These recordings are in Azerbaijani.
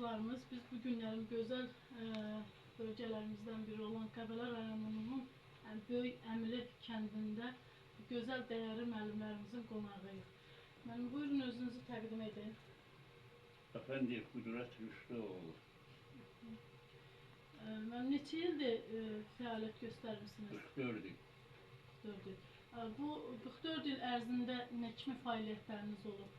tamaşaçılarımız, biz bu günlərin gözəl bölgələrimizdən biri olan Qəbələ rayonunun Böyük Əmili kəndində gözəl dəyərli müəllimlərimizin qonağıyıq. Buyurun özünüzü təqdim edin. Əfəndiyev Qüdrət Rüşdüoğlu. Neçə ildir fəaliyyət göstərmişsiniz? 44 il. 44 il. Bu 44 il ərzində nə kimi fəaliyyətləriniz olub?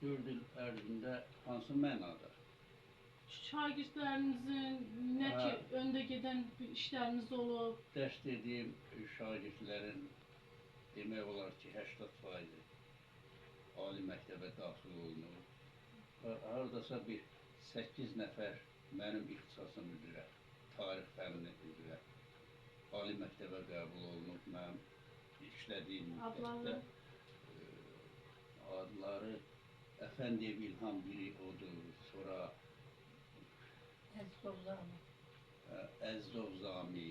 44 il ərzində hansı mənada? Şagirdlərinizin nə ki öndə gedən işləriniz olub? Dərs dediyim şagirdlərin demək olar ki 80% ali məktəbə daxil olunur. Haradasa bir 8 nəfər mənim ixtisasım üzrə, tarix fənni üzrə ali məktəbə qəbul olunub. Mənim işlədiyim müddətdə adları Əfəndiyev İlham biri odur, sonra Əzdov Zami,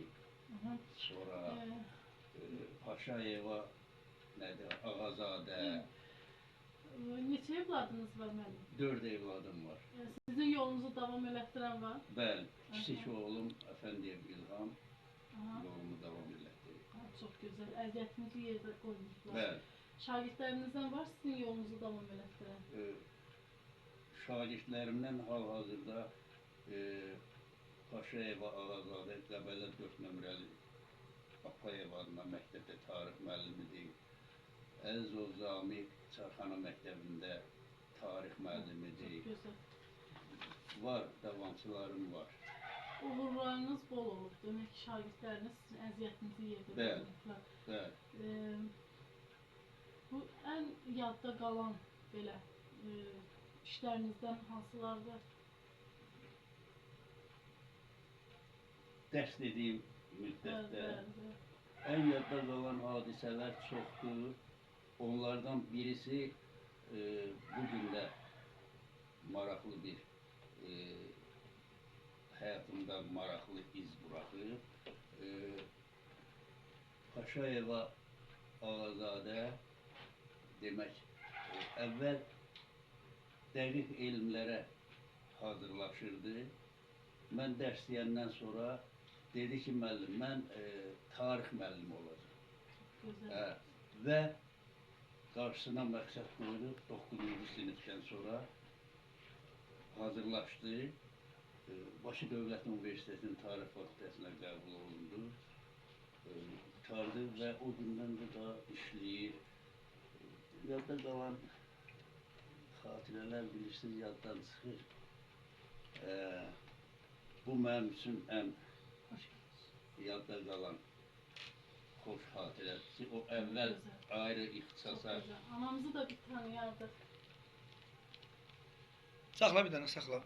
sonra Paşayeva nədir, Ağazadə. Neçə evladınız var mənim? 4 evladım var. Sizin yolunuzu davam elətdirən var? Bəli, kiçik oğlum Əfəndiyev İlham yolumu davam elətdirir. Çox gözəl, əziyyətinizi yerdə qoymuşlar. Bəli. Şagirdlərinizdən var sizin yolunuzu davam elətdirən? Şagirdlərimdən hal-hazırda Paşayeva Ağazadə, Qəbələ 4 nömrəli Apayev adına məktəbdə tarix müəllimidir. Əzdov Zami Çarxana məktəbində tarix müəllimidir. Çox gözəl. Var, davamçılarım var. Uğurlarınız bol olub, demək ki, şagirdləriniz sizin əziyyətinizi yerdə qoymuşlar. Bəli. Bu ən yadda qalan belə işlərinizdən hansılardır? Dərs dediyim müddətdə ən yadda qalan hadisələr çoxdur. Onlardan birisi bu gündə maraqlı bir həyatımda maraqlı iz buraxıb. Paşayeva Ağazadə demək əvvəl dəqiq elmlərə hazırlaşırdı. Mən dərs deyəndən sonra dedi ki, müəllim, mən tarix müəllimi olacağam. Və qarşısına məqsəd qoydu, 9-cu sinifdən sonra hazırlaşdı. Bakı Dövlət Universitetinin Tarix Fakültəsinə qəbul olundu. Qurtardı və o gündən də daha işləyir. Yadda qalan xatirələr bilirsiniz, yaddan çıxır. Bu mənim üçün ən yadda qalan xoş xatirəsi. O əvvəl ayrı ixtisasa... Anamızı da bir tanıyardıq. Saxla bir dənə, saxla.